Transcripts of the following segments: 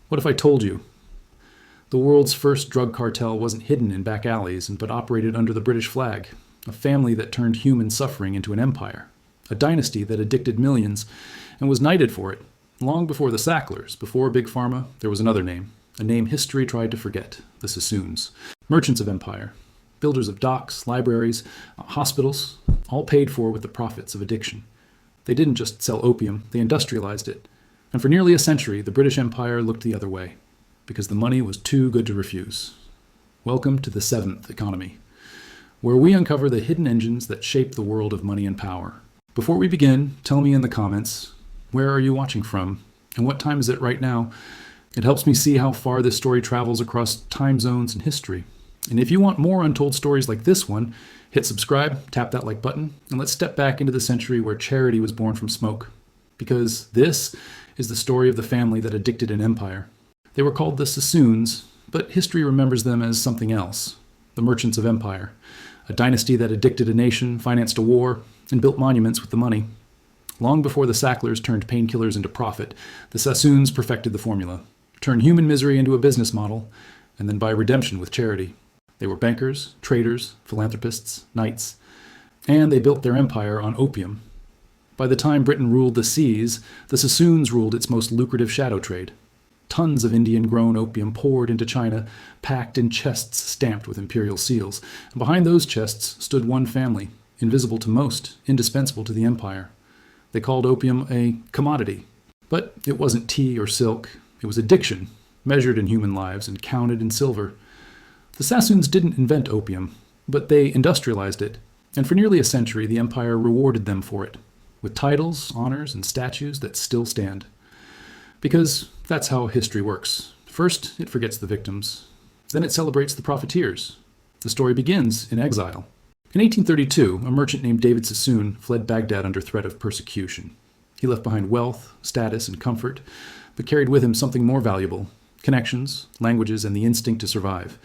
What if I told you the world's first drug cartel wasn't hidden in back alleys but operated under the British flag? A family that turned human suffering into an empire. A dynasty that addicted millions and was knighted for it. Long before the Sacklers, before Big Pharma, there was another name. A name history tried to forget. The Sassoons. Merchants of empire. Builders of docks, libraries, hospitals, all paid for with the profits of addiction. They didn't just sell opium, they industrialized it. And for nearly a century, the British Empire looked the other way, because the money was too good to refuse. Welcome to the seventh economy, where we uncover the hidden engines that shape the world of money and power. Before we begin, tell me in the comments, where are you watching from, and what time is it right now? It helps me see how far this story travels across time zones and history. And if you want more untold stories like this one, hit subscribe, tap that like button, and let's step back into the century where charity was born from smoke. Because this is the story of the family that addicted an empire. They were called the Sassoons, but history remembers them as something else. The merchants of empire. A dynasty that addicted a nation, financed a war, and built monuments with the money. Long before the Sacklers turned painkillers into profit, the Sassoons perfected the formula. Turn human misery into a business model, and then buy redemption with charity. They were bankers, traders, philanthropists, knights, and they built their empire on opium. By the time Britain ruled the seas, the Sassoons ruled its most lucrative shadow trade. Tons of Indian-grown opium poured into China, packed in chests stamped with imperial seals. And behind those chests stood one family, invisible to most, indispensable to the empire. They called opium a commodity. But it wasn't tea or silk. It was addiction, measured in human lives and counted in silver. The Sassoons didn't invent opium, but they industrialized it, and for nearly a century the empire rewarded them for it, with titles, honors, and statues that still stand. Because that's how history works. First, it forgets the victims. Then it celebrates the profiteers. The story begins in exile. In 1832, a merchant named David Sassoon fled Baghdad under threat of persecution. He left behind wealth, status, and comfort, but carried with him something more valuable: connections, languages, and the instinct to survive.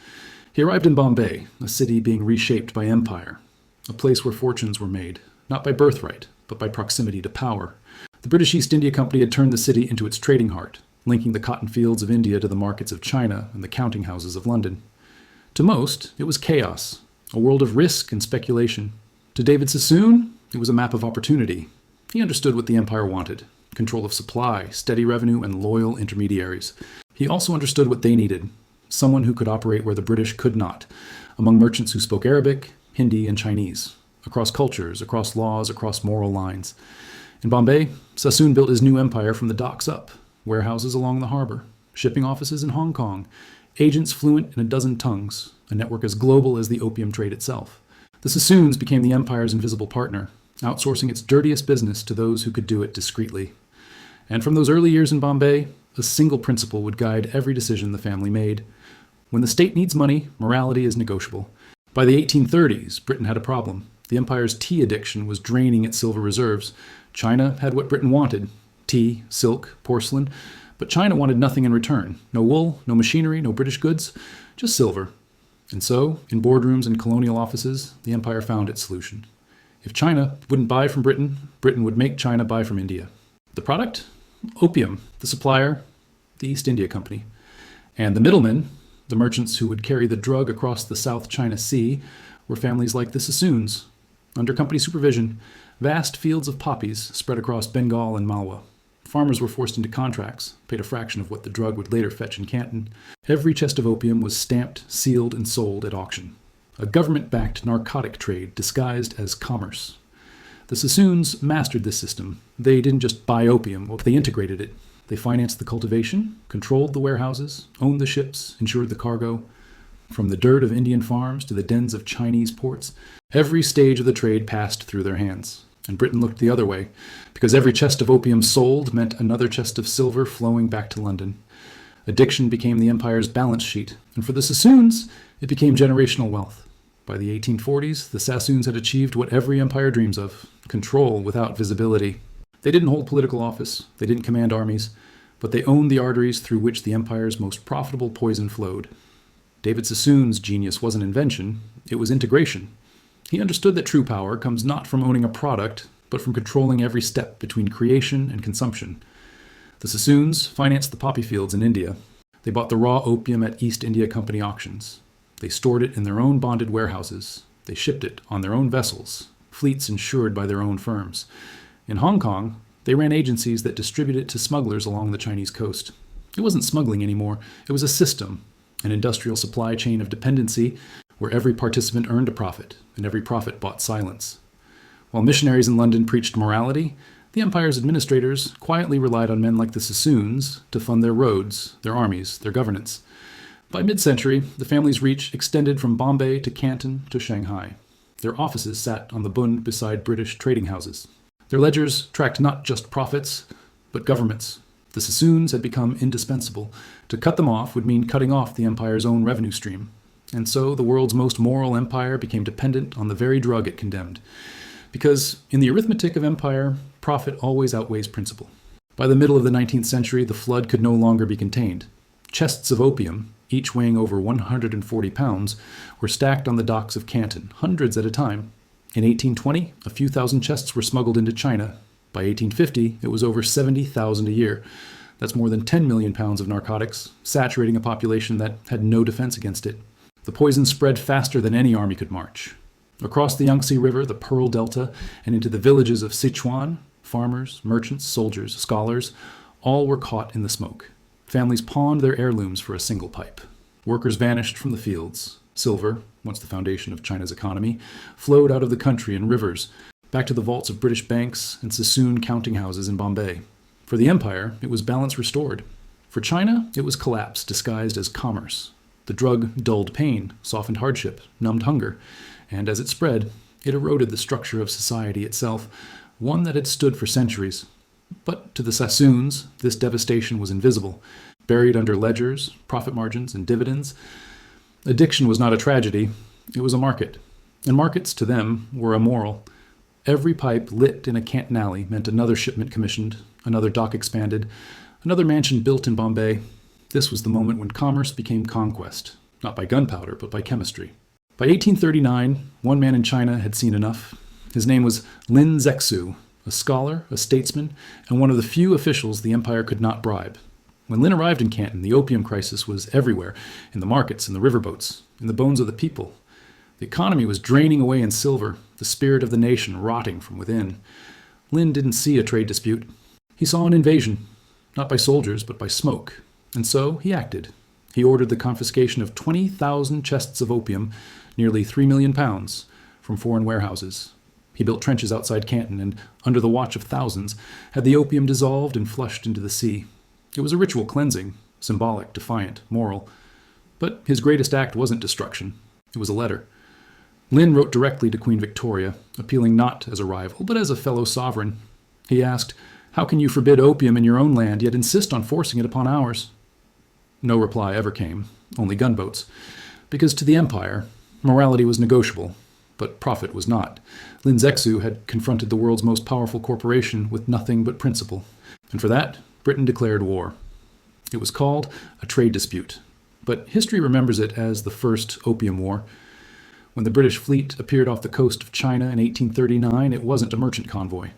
He arrived in Bombay, a city being reshaped by empire, a place where fortunes were made, not by birthright, but by proximity to power. The British East India Company had turned the city into its trading heart, linking the cotton fields of India to the markets of China and the counting houses of London. To most, it was chaos, a world of risk and speculation. To David Sassoon, it was a map of opportunity. He understood what the empire wanted: control of supply, steady revenue, and loyal intermediaries. He also understood what they needed: someone who could operate where the British could not, among merchants who spoke Arabic, Hindi, and Chinese, across cultures, across laws, across moral lines. In Bombay, Sassoon built his new empire from the docks up: warehouses along the harbor, shipping offices in Hong Kong, agents fluent in a dozen tongues, a network as global as the opium trade itself. The Sassoons became the empire's invisible partner, outsourcing its dirtiest business to those who could do it discreetly. And from those early years in Bombay, a single principle would guide every decision the family made: when the state needs money, morality is negotiable. By the 1830s, Britain had a problem. The empire's tea addiction was draining its silver reserves. China had what Britain wanted: tea, silk, porcelain. But China wanted nothing in return. No wool, no machinery, no British goods, just silver. And so, in boardrooms and colonial offices, the empire found its solution. If China wouldn't buy from Britain, Britain would make China buy from India. The product? Opium. The supplier? The East India Company. And the middlemen, the merchants who would carry the drug across the South China Sea, were families like the Sassoons. Under company supervision, vast fields of poppies spread across Bengal and Malwa. Farmers were forced into contracts, paid a fraction of what the drug would later fetch in Canton. Every chest of opium was stamped, sealed, and sold at auction. A government-backed narcotic trade disguised as commerce. The Sassoons mastered this system. They didn't just buy opium, they integrated it. They financed the cultivation, controlled the warehouses, owned the ships, insured the cargo. From the dirt of Indian farms to the dens of Chinese ports, every stage of the trade passed through their hands. And Britain looked the other way, because every chest of opium sold meant another chest of silver flowing back to London. Addiction became the empire's balance sheet, and for the Sassoons, it became generational wealth. By the 1840s, the Sassoons had achieved what every empire dreams of: control without visibility. They didn't hold political office, they didn't command armies, but they owned the arteries through which the empire's most profitable poison flowed. David Sassoon's genius wasn't invention, it was integration. He understood that true power comes not from owning a product, but from controlling every step between creation and consumption. The Sassoons financed the poppy fields in India. They bought the raw opium at East India Company auctions. They stored it in their own bonded warehouses. They shipped it on their own vessels, fleets insured by their own firms. In Hong Kong, they ran agencies that distributed it to smugglers along the Chinese coast. It wasn't smuggling anymore. It was a system, an industrial supply chain of dependency where every participant earned a profit and every profit bought silence. While missionaries in London preached morality, the empire's administrators quietly relied on men like the Sassoons to fund their roads, their armies, their governance. By mid-century, the family's reach extended from Bombay to Canton to Shanghai. Their offices sat on the bund beside British trading houses. Their ledgers tracked not just profits, but governments. The Sassoons had become indispensable. To cut them off would mean cutting off the empire's own revenue stream. And so the world's most moral empire became dependent on the very drug it condemned. Because in the arithmetic of empire, profit always outweighs principle. By the middle of the 19th century, the flood could no longer be contained. Chests of opium, each weighing over 140 pounds, were stacked on the docks of Canton, hundreds at a time. In 1820, a few thousand chests were smuggled into China. By 1850, it was over 70,000 a year. That's more than 10 million pounds of narcotics, saturating a population that had no defense against it. The poison spread faster than any army could march. Across the Yangtze River, the Pearl Delta, and into the villages of Sichuan, farmers, merchants, soldiers, scholars, all were caught in the smoke. Families pawned their heirlooms for a single pipe. Workers vanished from the fields. Silver, once the foundation of China's economy, flowed out of the country in rivers, back to the vaults of British banks and Sassoon counting houses in Bombay. For the empire, it was balance restored. For China, it was collapse disguised as commerce. The drug dulled pain, softened hardship, numbed hunger, and as it spread, it eroded the structure of society itself, one that had stood for centuries. But to the Sassoons, this devastation was invisible, buried under ledgers, profit margins, and dividends. Addiction was not a tragedy, it was a market. And markets, to them, were immoral. Every pipe lit in a Canton alley meant another shipment commissioned, another dock expanded, another mansion built in Bombay. This was the moment when commerce became conquest, not by gunpowder, but by chemistry. By 1839, one man in China had seen enough. His name was Lin Zexu, a scholar, a statesman, and one of the few officials the empire could not bribe. When Lin arrived in Canton, the opium crisis was everywhere, in the markets, in the riverboats, in the bones of the people. The economy was draining away in silver, the spirit of the nation rotting from within. Lin didn't see a trade dispute. He saw an invasion, not by soldiers, but by smoke. And so he acted. He ordered the confiscation of 20,000 chests of opium, nearly 3 million pounds, from foreign warehouses. He built trenches outside Canton and, under the watch of thousands, had the opium dissolved and flushed into the sea. It was a ritual cleansing, symbolic, defiant, moral. But his greatest act wasn't destruction. It was a letter. Lin wrote directly to Queen Victoria, appealing not as a rival, but as a fellow sovereign. He asked, "How can you forbid opium in your own land, yet insist on forcing it upon ours?" No reply ever came, only gunboats. Because to the empire, morality was negotiable, but profit was not. Lin Zexu had confronted the world's most powerful corporation with nothing but principle. And for that, Britain declared war. It was called a trade dispute, but history remembers it as the First Opium War. When the British fleet appeared off the coast of China in 1839, it wasn't a merchant convoy.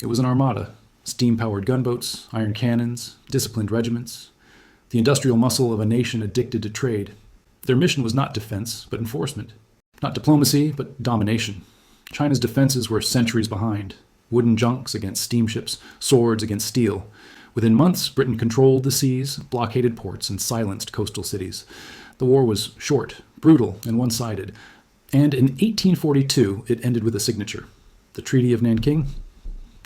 It was an armada, steam-powered gunboats, iron cannons, disciplined regiments, the industrial muscle of a nation addicted to trade. Their mission was not defense, but enforcement. Not diplomacy, but domination. China's defenses were centuries behind. Wooden junks against steamships, swords against steel. Within months, Britain controlled the seas, blockaded ports, and silenced coastal cities. The war was short, brutal, and one-sided. And in 1842, it ended with a signature. The Treaty of Nanking.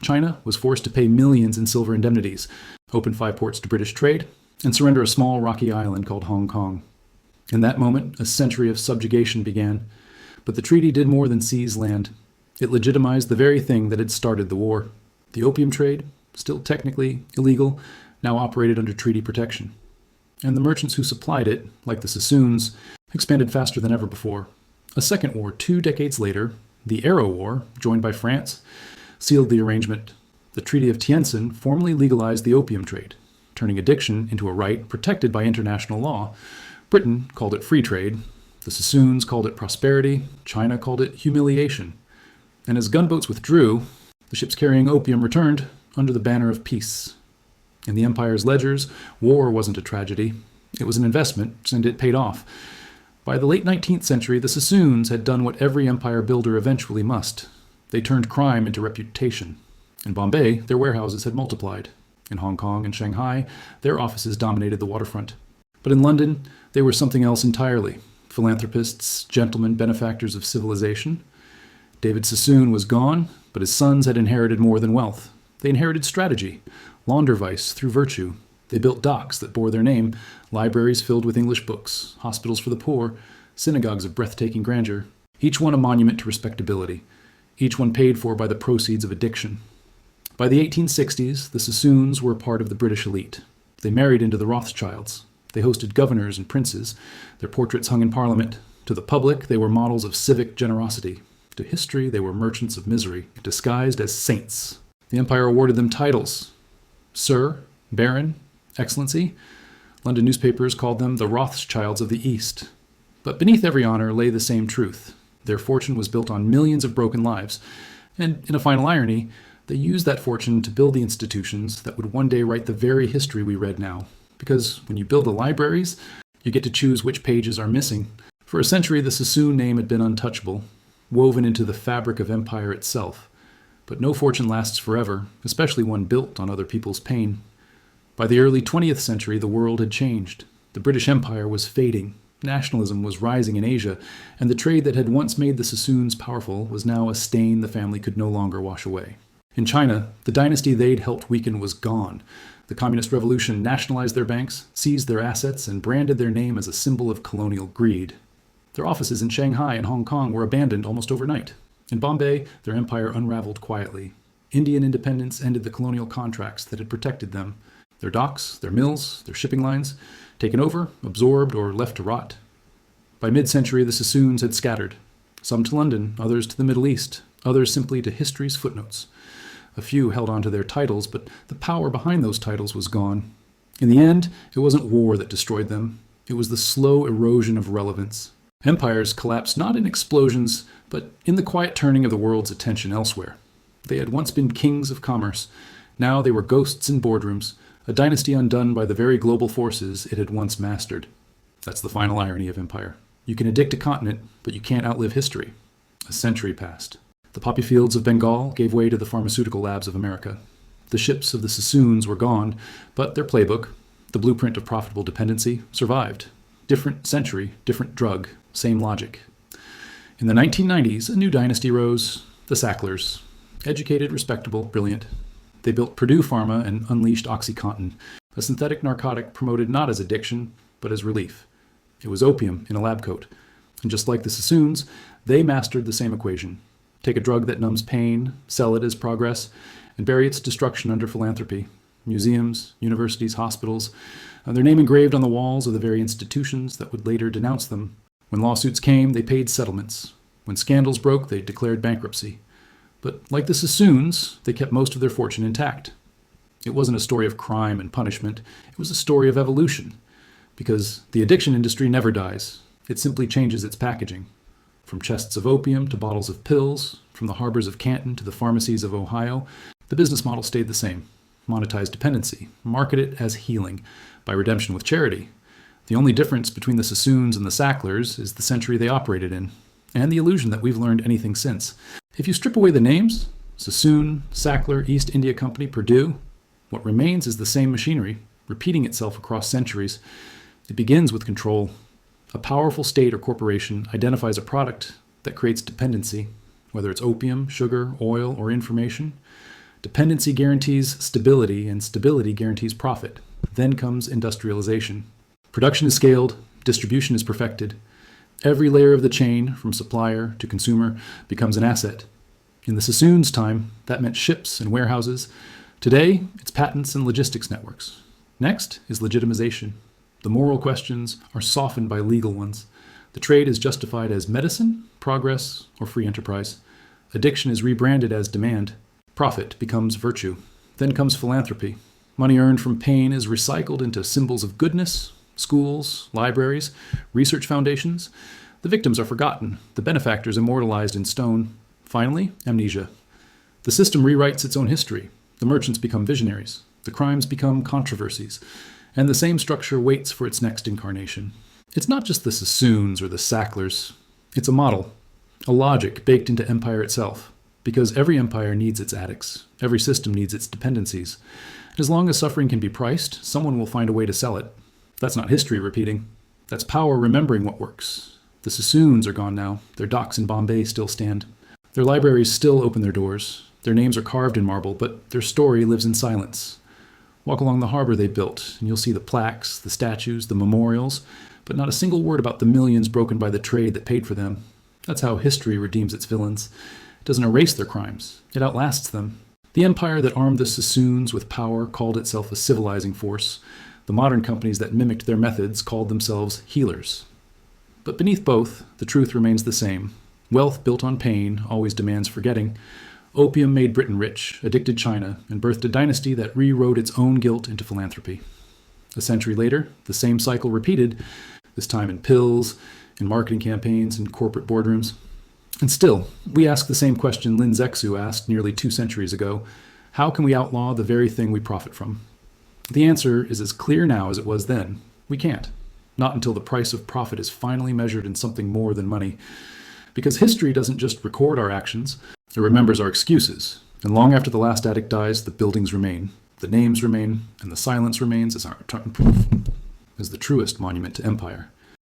China was forced to pay millions in silver indemnities, open 5 ports to British trade, and surrender a small rocky island called Hong Kong. In that moment, a century of subjugation began. But the treaty did more than seize land. It legitimized the very thing that had started the war. The opium trade, still technically illegal, now operated under treaty protection. And the merchants who supplied it, like the Sassoons, expanded faster than ever before. A second war 2 decades later, the Arrow War, joined by France, sealed the arrangement. The Treaty of Tientsin formally legalized the opium trade, turning addiction into a right protected by international law. Britain called it free trade. The Sassoons called it prosperity. China called it humiliation. And as gunboats withdrew, the ships carrying opium returned under the banner of peace. In the empire's ledgers, war wasn't a tragedy. It was an investment, and it paid off. By the late 19th century, the Sassoons had done what every empire builder eventually must. They turned crime into reputation. In Bombay, their warehouses had multiplied. In Hong Kong and Shanghai, their offices dominated the waterfront. But in London, they were something else entirely. Philanthropists, gentlemen, benefactors of civilization. David Sassoon was gone, but his sons had inherited more than wealth. They inherited strategy, launder vice through virtue. They built docks that bore their name, libraries filled with English books, hospitals for the poor, synagogues of breathtaking grandeur, each one a monument to respectability, each one paid for by the proceeds of addiction. By the 1860s, the Sassoons were part of the British elite. They married into the Rothschilds. They hosted governors and princes. Their portraits hung in Parliament. To the public, they were models of civic generosity. To history, they were merchants of misery, disguised as saints. The empire awarded them titles: Sir, Baron, Excellency. London newspapers called them the Rothschilds of the East. But beneath every honor lay the same truth. Their fortune was built on millions of broken lives. And in a final irony, they used that fortune to build the institutions that would one day write the very history we read now. Because when you build the libraries, you get to choose which pages are missing. For a century, the Sassoon name had been untouchable, woven into the fabric of empire itself. But no fortune lasts forever, especially one built on other people's pain. By the early 20th century, the world had changed. The British Empire was fading. Nationalism was rising in Asia, and the trade that had once made the Sassoons powerful was now a stain the family could no longer wash away. In China, the dynasty they'd helped weaken was gone. The Communist Revolution nationalized their banks, seized their assets, and branded their name as a symbol of colonial greed. Their offices in Shanghai and Hong Kong were abandoned almost overnight. In Bombay, their empire unraveled quietly. Indian independence ended the colonial contracts that had protected them. Their docks, their mills, their shipping lines, taken over, absorbed, or left to rot. By mid-century, the Sassoons had scattered. Some to London, others to the Middle East, others simply to history's footnotes. A few held on to their titles, but the power behind those titles was gone. In the end, it wasn't war that destroyed them. It was the slow erosion of relevance. Empires collapsed not in explosions, but in the quiet turning of the world's attention elsewhere. They had once been kings of commerce. Now they were ghosts in boardrooms, a dynasty undone by the very global forces it had once mastered. That's the final irony of empire. You can addict a continent, but you can't outlive history. A century passed. The poppy fields of Bengal gave way to the pharmaceutical labs of America. The ships of the Sassoons were gone, but their playbook, the blueprint of profitable dependency, survived. Different century, different drug, same logic. In the 1990s, a new dynasty rose, the Sacklers. Educated, respectable, brilliant. They built Purdue Pharma and unleashed OxyContin, a synthetic narcotic promoted not as addiction, but as relief. It was opium in a lab coat. And just like the Sassoons, they mastered the same equation. Take a drug that numbs pain, sell it as progress, and bury its destruction under philanthropy. Museums, universities, hospitals, their name engraved on the walls of the very institutions that would later denounce them. When lawsuits came, they paid settlements. When scandals broke, they declared bankruptcy. But like the Sassoons, they kept most of their fortune intact. It wasn't a story of crime and punishment. It was a story of evolution. Because the addiction industry never dies. It simply changes its packaging. From chests of opium to bottles of pills, from the harbors of Canton to the pharmacies of Ohio, the business model stayed the same. Monetize dependency, market it as healing, by redemption with charity. The only difference between the Sassoons and the Sacklers is the century they operated in, and the illusion that we've learned anything since. If you strip away the names, Sassoon, Sackler, East India Company, Purdue, what remains is the same machinery, repeating itself across centuries. It begins with control. A powerful state or corporation identifies a product that creates dependency, whether it's opium, sugar, oil, or information. Dependency guarantees stability, and stability guarantees profit. Then comes industrialization. Production is scaled, distribution is perfected. Every layer of the chain, from supplier to consumer, becomes an asset. In the Sassoons' time, that meant ships and warehouses. Today, it's patents and logistics networks. Next is legitimization. The moral questions are softened by legal ones. The trade is justified as medicine, progress, or free enterprise. Addiction is rebranded as demand. Profit becomes virtue. Then comes philanthropy. Money earned from pain is recycled into symbols of goodness, schools, libraries, research foundations. The victims are forgotten, the benefactors immortalized in stone. Finally, amnesia. The system rewrites its own history. The merchants become visionaries. The crimes become controversies. And the same structure waits for its next incarnation. It's not just the Sassoons or the Sacklers. It's a model, a logic baked into empire itself. Because every empire needs its addicts. Every system needs its dependencies. As long as suffering can be priced, someone will find a way to sell it. That's not history repeating. That's power remembering what works. The Sassoons are gone now. Their docks in Bombay still stand. Their libraries still open their doors. Their names are carved in marble, but their story lives in silence. Walk along the harbor they built, and you'll see the plaques, the statues, the memorials, but not a single word about the millions broken by the trade that paid for them. That's how history redeems its villains. It doesn't erase their crimes. It outlasts them. The empire that armed the Sassoons with power called itself a civilizing force. The modern companies that mimicked their methods called themselves healers. But beneath both, the truth remains the same. Wealth built on pain always demands forgetting. Opium made Britain rich, addicted China, and birthed a dynasty that rewrote its own guilt into philanthropy. A century later, the same cycle repeated, this time in pills, in marketing campaigns, in corporate boardrooms. And still, we ask the same question Lin Zexu asked nearly 2 centuries ago. How can we outlaw the very thing we profit from? The answer is as clear now as it was then. We can't. Not until the price of profit is finally measured in something more than money. Because history doesn't just record our actions, it remembers our excuses. And long after the last addict dies, the buildings remain, the names remain, and the silence remains as our proof, as the truest monument to empire.